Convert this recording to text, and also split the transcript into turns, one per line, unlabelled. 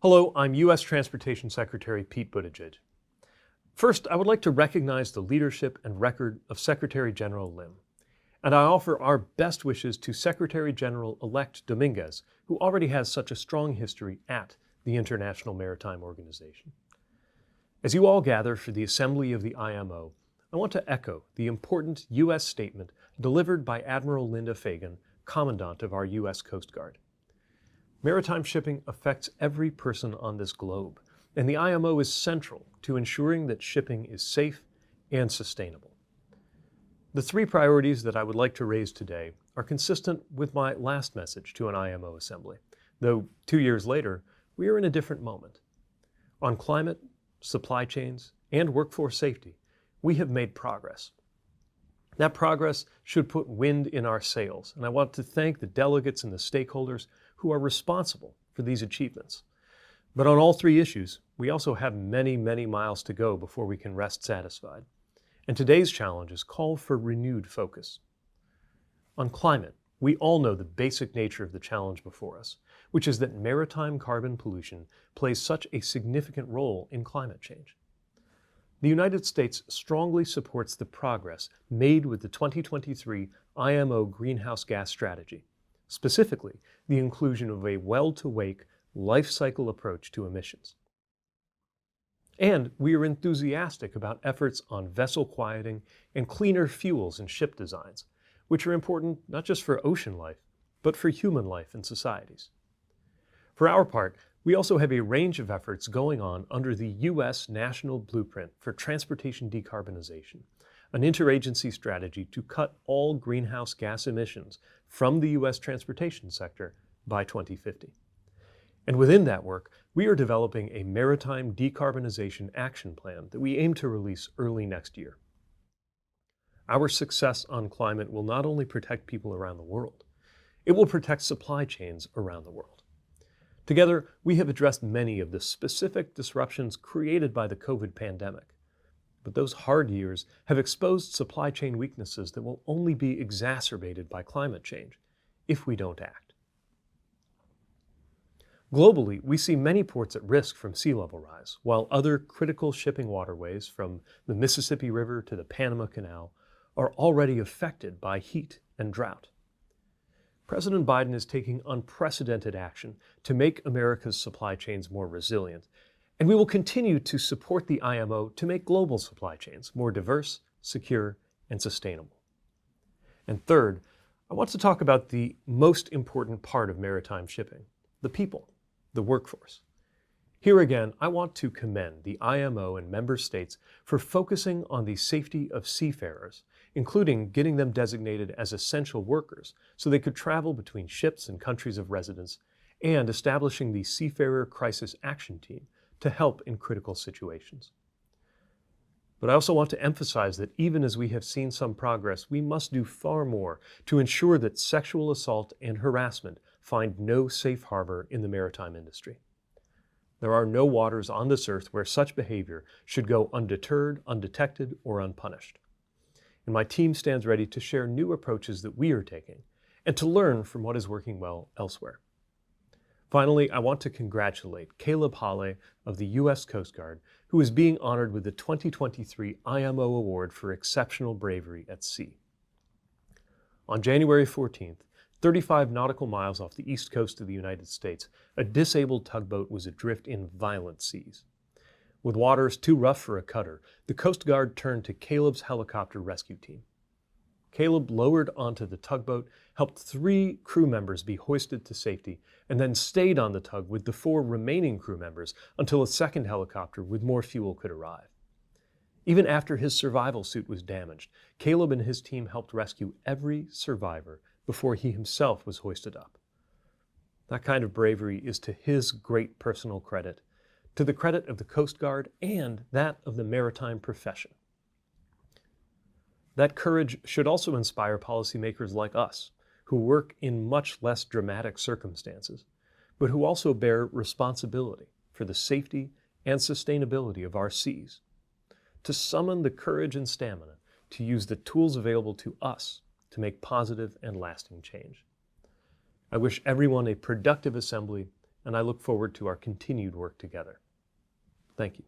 Hello, I'm U.S. Transportation Secretary Pete Buttigieg. First, I would like to recognize the leadership and record of Secretary General Lim, and I offer our best wishes to Secretary General-elect Dominguez, who already has such a strong history at the International Maritime Organization. As you all gather for the assembly of the IMO, I want to echo the important U.S. statement delivered by Admiral Linda Fagan, Commandant of our U.S. Coast Guard. Maritime shipping affects every person on this globe, and the IMO is central to ensuring that shipping is safe and sustainable. The three priorities that I would like to raise today are consistent with my last message to an IMO assembly, though 2 years later, we are in a different moment. On climate, supply chains, and workforce safety, we have made progress. That progress should put wind in our sails, and I want to thank the delegates and the stakeholders who are responsible for these achievements. But on all three issues, we also have many, many miles to go before we can rest satisfied. And today's challenges call for renewed focus. On climate, we all know the basic nature of the challenge before us, which is that maritime carbon pollution plays such a significant role in climate change. The United States strongly supports the progress made with the 2023 IMO greenhouse gas strategy, specifically the inclusion of a well-to-wake life cycle approach to emissions. And we are enthusiastic about efforts on vessel quieting and cleaner fuels and ship designs, which are important not just for ocean life, but for human life and societies. For our part, we also have a range of efforts going on under the U.S. National Blueprint for Transportation Decarbonization, an interagency strategy to cut all greenhouse gas emissions from the U.S. transportation sector by 2050. And within that work, we are developing a maritime decarbonization action plan that we aim to release early next year. Our success on climate will not only protect people around the world, it will protect supply chains around the world. Together, we have addressed many of the specific disruptions created by the COVID pandemic. But those hard years have exposed supply chain weaknesses that will only be exacerbated by climate change if we don't act. Globally, we see many ports at risk from sea level rise, while other critical shipping waterways from the Mississippi River to the Panama Canal are already affected by heat and drought. President Biden is taking unprecedented action to make America's supply chains more resilient, and we will continue to support the IMO to make global supply chains more diverse, secure, and sustainable. And third, I want to talk about the most important part of maritime shipping, the people, the workforce. Here again, I want to commend the IMO and member states for focusing on the safety of seafarers, including getting them designated as essential workers so they could travel between ships and countries of residence, and establishing the Seafarer Crisis Action Team to help in critical situations. But I also want to emphasize that even as we have seen some progress, we must do far more to ensure that sexual assault and harassment find no safe harbor in the maritime industry. There are no waters on this earth where such behavior should go undeterred, undetected, or unpunished. And my team stands ready to share new approaches that we are taking and to learn from what is working well elsewhere. Finally, I want to congratulate Caleb Hawley of the U.S. Coast Guard, who is being honored with the 2023 IMO Award for Exceptional Bravery at Sea. On January 14th, 35 nautical miles off the east coast of the United States, a disabled tugboat was adrift in violent seas. With waters too rough for a cutter, the Coast Guard turned to Caleb's helicopter rescue team. Caleb lowered onto the tugboat, helped 3 crew members be hoisted to safety, and then stayed on the tug with the 4 remaining crew members until a second helicopter with more fuel could arrive. Even after his survival suit was damaged, Caleb and his team helped rescue every survivor before he himself was hoisted up. That kind of bravery is to his great personal credit, to the credit of the Coast Guard and that of the maritime profession. That courage should also inspire policymakers like us, who work in much less dramatic circumstances, but who also bear responsibility for the safety and sustainability of our seas, to summon the courage and stamina to use the tools available to us to make positive and lasting change. I wish everyone a productive assembly and I look forward to our continued work together. Thank you.